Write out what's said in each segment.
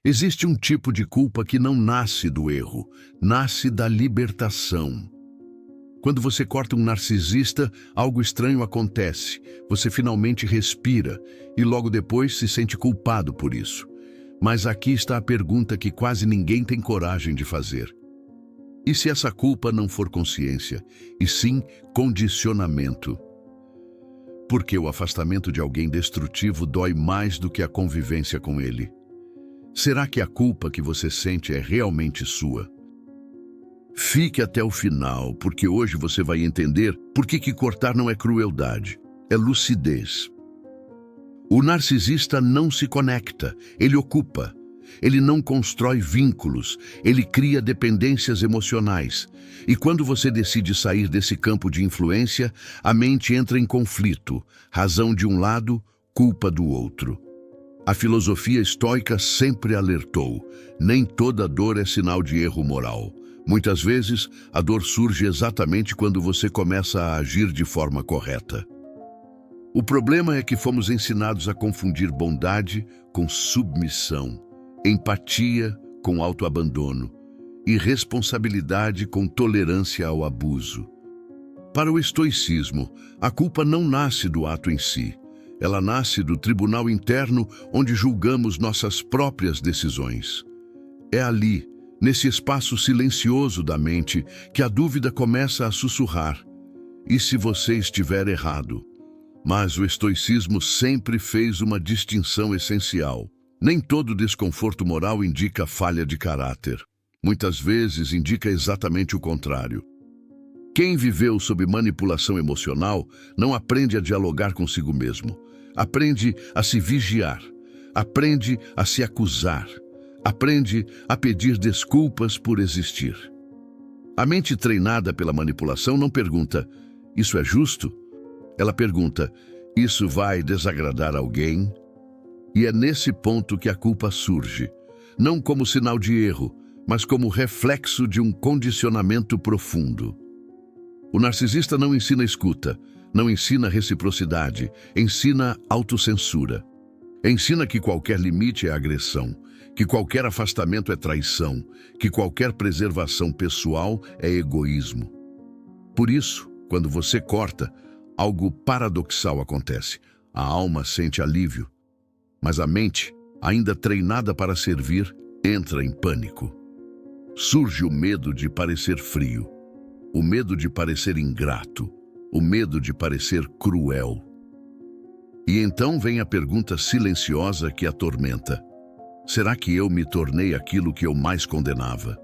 Existe um tipo de culpa que não nasce do erro, nasce da libertação. Quando você corta um narcisista, algo estranho acontece. Você finalmente respira e logo depois se sente culpado por isso. Mas aqui está a pergunta que quase ninguém tem coragem de fazer. E se essa culpa não for consciência, e sim condicionamento? Porque o afastamento de alguém destrutivo dói mais do que a convivência com ele. Será que a culpa que você sente é realmente sua? Fique até o final, porque hoje você vai entender por que cortar não é crueldade, é lucidez. O narcisista não se conecta, ele ocupa. Ele não constrói vínculos, ele cria dependências emocionais. E quando você decide sair desse campo de influência, a mente entra em conflito, razão de um lado, culpa do outro. A filosofia estoica sempre alertou: nem toda dor é sinal de erro moral. Muitas vezes, a dor surge exatamente quando você começa a agir de forma correta. O problema é que fomos ensinados a confundir bondade com submissão, empatia com autoabandono e responsabilidade com tolerância ao abuso. Para o estoicismo, a culpa não nasce do ato em si. Ela nasce do tribunal interno onde julgamos nossas próprias decisões. É ali, nesse espaço silencioso da mente, que a dúvida começa a sussurrar. E se você estiver errado? Mas o estoicismo sempre fez uma distinção essencial. Nem todo desconforto moral indica falha de caráter. Muitas vezes indica exatamente o contrário. Quem viveu sob manipulação emocional não aprende a dialogar consigo mesmo. Aprende a se vigiar. Aprende a se acusar. Aprende a pedir desculpas por existir. A mente treinada pela manipulação não pergunta: isso é justo? Ela pergunta: isso vai desagradar alguém? E é nesse ponto que a culpa surge, não como sinal de erro, mas como reflexo de um condicionamento profundo. O narcisista não ensina escuta, não ensina reciprocidade, ensina autocensura. Ensina que qualquer limite é agressão, que qualquer afastamento é traição, que qualquer preservação pessoal é egoísmo. Por isso, quando você corta, algo paradoxal acontece. A alma sente alívio, mas a mente, ainda treinada para servir, entra em pânico. Surge o medo de parecer frio, o medo de parecer ingrato, o medo de parecer cruel. E então vem a pergunta silenciosa que atormenta: será que eu me tornei aquilo que eu mais condenava?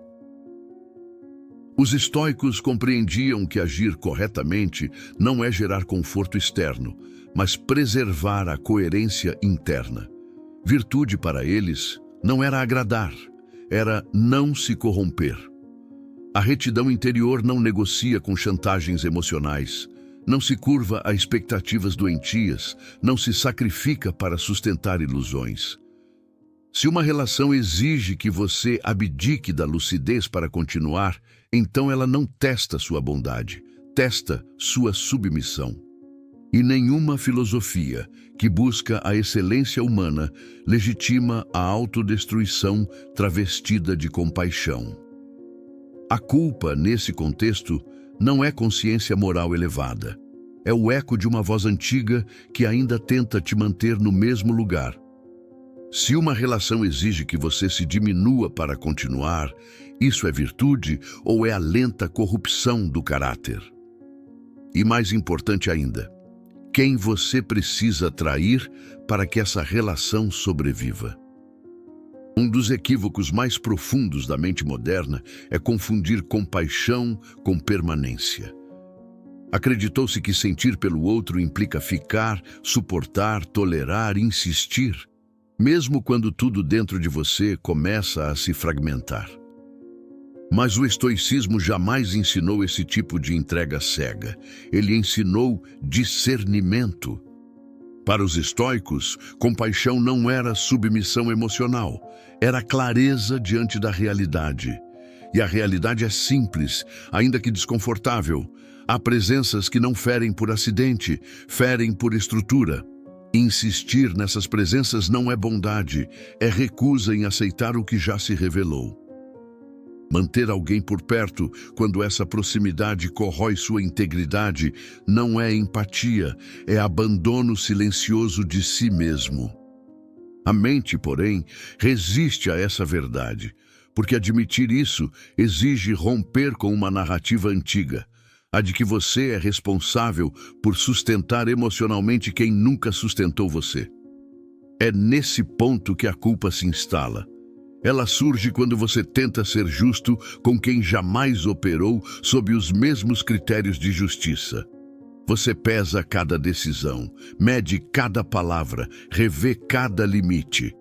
Os estoicos compreendiam que agir corretamente não é gerar conforto externo, mas preservar a coerência interna. Virtude para eles não era agradar, era não se corromper. A retidão interior não negocia com chantagens emocionais, não se curva a expectativas doentias, não se sacrifica para sustentar ilusões. Se uma relação exige que você abdique da lucidez para continuar, então ela não testa sua bondade, testa sua submissão. E nenhuma filosofia que busca a excelência humana legitima a autodestruição travestida de compaixão. A culpa, nesse contexto, não é consciência moral elevada. É o eco de uma voz antiga que ainda tenta te manter no mesmo lugar. Se uma relação exige que você se diminua para continuar, isso é virtude ou é a lenta corrupção do caráter? E mais importante ainda, quem você precisa trair para que essa relação sobreviva? Um dos equívocos mais profundos da mente moderna é confundir compaixão com permanência. Acreditou-se que sentir pelo outro implica ficar, suportar, tolerar, insistir, mesmo quando tudo dentro de você começa a se fragmentar. Mas o estoicismo jamais ensinou esse tipo de entrega cega. Ele ensinou discernimento. Para os estoicos, compaixão não era submissão emocional, era clareza diante da realidade. E a realidade é simples, ainda que desconfortável. Há presenças que não ferem por acidente, ferem por estrutura. Insistir nessas presenças não é bondade, é recusa em aceitar o que já se revelou. Manter alguém por perto quando essa proximidade corrói sua integridade não é empatia, é abandono silencioso de si mesmo. A mente, porém, resiste a essa verdade, porque admitir isso exige romper com uma narrativa antiga, a de que você é responsável por sustentar emocionalmente quem nunca sustentou você. É nesse ponto que a culpa se instala. Ela surge quando você tenta ser justo com quem jamais operou sob os mesmos critérios de justiça. Você pesa cada decisão, mede cada palavra, revê cada limite.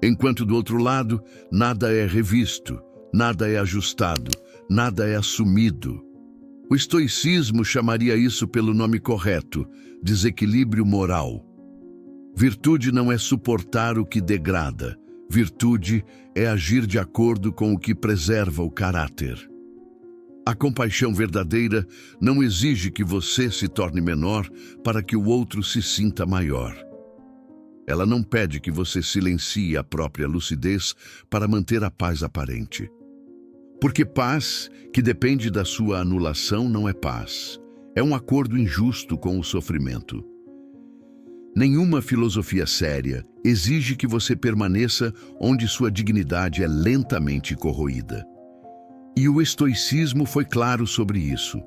Enquanto do outro lado, nada é revisto, nada é ajustado, nada é assumido. O estoicismo chamaria isso pelo nome correto: desequilíbrio moral. Virtude não é suportar o que degrada. Virtude é agir de acordo com o que preserva o caráter. A compaixão verdadeira não exige que você se torne menor para que o outro se sinta maior. Ela não pede que você silencie a própria lucidez para manter a paz aparente. Porque paz, que depende da sua anulação, não é paz. É um acordo injusto com o sofrimento. Nenhuma filosofia séria exige que você permaneça onde sua dignidade é lentamente corroída. E o estoicismo foi claro sobre isso.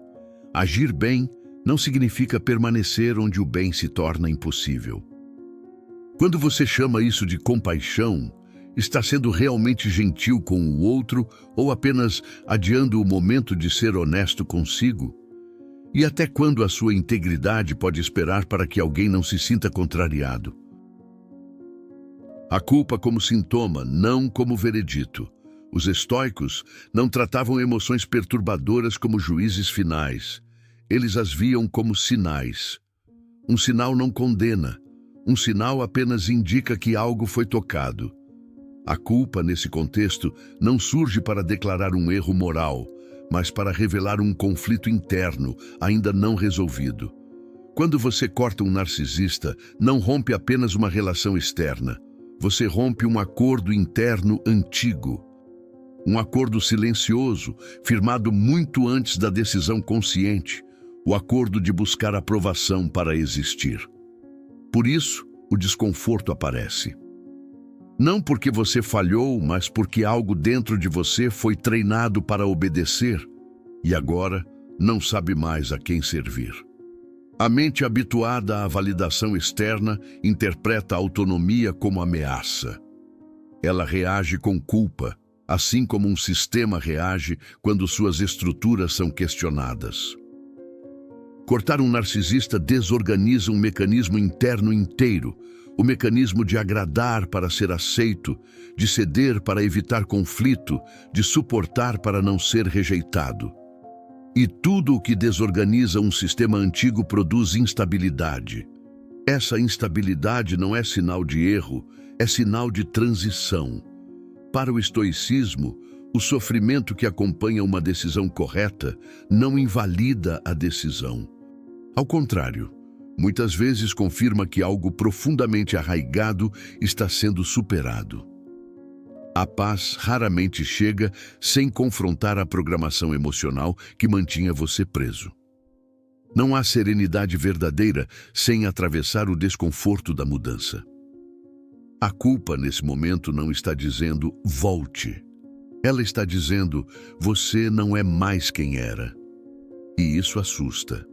Agir bem não significa permanecer onde o bem se torna impossível. Quando você chama isso de compaixão, está sendo realmente gentil com o outro ou apenas adiando o momento de ser honesto consigo? E até quando a sua integridade pode esperar para que alguém não se sinta contrariado? A culpa como sintoma, não como veredito. Os estoicos não tratavam emoções perturbadoras como juízes finais. Eles as viam como sinais. Um sinal não condena. Um sinal apenas indica que algo foi tocado. A culpa, nesse contexto, não surge para declarar um erro moral, mas para revelar um conflito interno ainda não resolvido. Quando você corta um narcisista, não rompe apenas uma relação externa. Você rompe um acordo interno antigo. Um acordo silencioso, firmado muito antes da decisão consciente. O acordo de buscar aprovação para existir. Por isso, o desconforto aparece. Não porque você falhou, mas porque algo dentro de você foi treinado para obedecer e agora não sabe mais a quem servir. A mente habituada à validação externa interpreta a autonomia como ameaça. Ela reage com culpa, assim como um sistema reage quando suas estruturas são questionadas. Cortar um narcisista desorganiza um mecanismo interno inteiro, o mecanismo de agradar para ser aceito, de ceder para evitar conflito, de suportar para não ser rejeitado. E tudo o que desorganiza um sistema antigo produz instabilidade. Essa instabilidade não é sinal de erro, é sinal de transição. Para o estoicismo, o sofrimento que acompanha uma decisão correta não invalida a decisão. Ao contrário, muitas vezes confirma que algo profundamente arraigado está sendo superado. A paz raramente chega sem confrontar a programação emocional que mantinha você preso. Não há serenidade verdadeira sem atravessar o desconforto da mudança. A culpa, nesse momento, não está dizendo volte. Ela está dizendo você não é mais quem era. E isso assusta.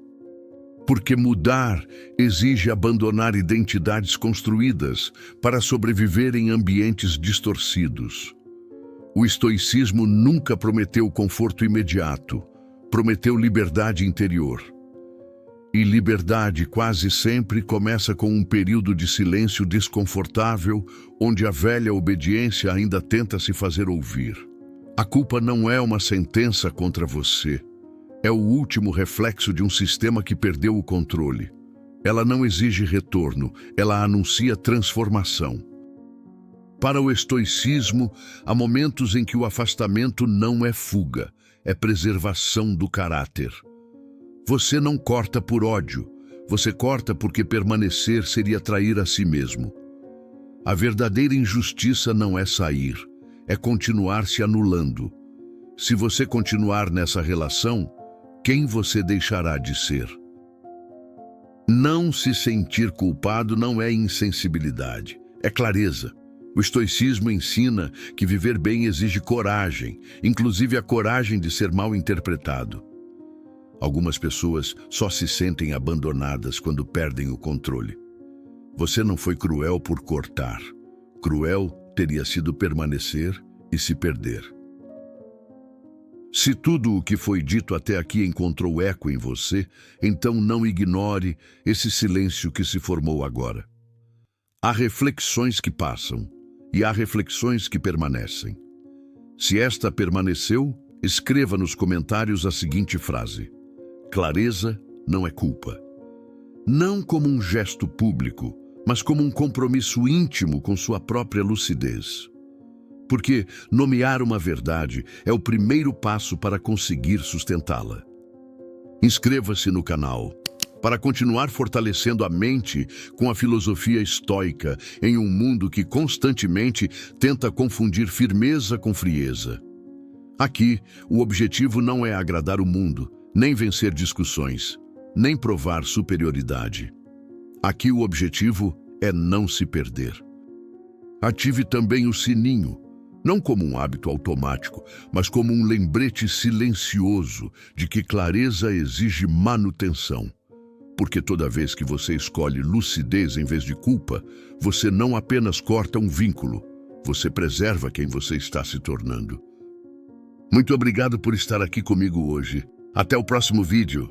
Porque mudar exige abandonar identidades construídas para sobreviver em ambientes distorcidos. O estoicismo nunca prometeu conforto imediato, prometeu liberdade interior. E liberdade quase sempre começa com um período de silêncio desconfortável, onde a velha obediência ainda tenta se fazer ouvir. A culpa não é uma sentença contra você. É o último reflexo de um sistema que perdeu o controle. Ela não exige retorno, ela anuncia transformação. Para o estoicismo, há momentos em que o afastamento não é fuga, é preservação do caráter. Você não corta por ódio, Você corta porque permanecer seria trair a si mesmo. A verdadeira injustiça não é sair, é continuar se anulando. Se você continuar nessa relação, quem você deixará de ser? Não se sentir culpado não é insensibilidade, é clareza. O estoicismo ensina que viver bem exige coragem, inclusive a coragem de ser mal interpretado. Algumas pessoas só se sentem abandonadas quando perdem o controle. Você não foi cruel por cortar. Cruel teria sido permanecer e se perder. Se tudo o que foi dito até aqui encontrou eco em você, então não ignore esse silêncio que se formou agora. Há reflexões que passam e há reflexões que permanecem. Se esta permaneceu, escreva nos comentários a seguinte frase: clareza não é culpa. Não como um gesto público, mas como um compromisso íntimo com sua própria lucidez. Porque nomear uma verdade é o primeiro passo para conseguir sustentá-la. Inscreva-se no canal para continuar fortalecendo a mente com a filosofia estoica em um mundo que constantemente tenta confundir firmeza com frieza. Aqui, o objetivo não é agradar o mundo, nem vencer discussões, nem provar superioridade. Aqui o objetivo é não se perder. Ative também o sininho, não como um hábito automático, mas como um lembrete silencioso de que clareza exige manutenção. Porque toda vez que você escolhe lucidez em vez de culpa, você não apenas corta um vínculo, você preserva quem você está se tornando. Muito obrigado por estar aqui comigo hoje. Até o próximo vídeo.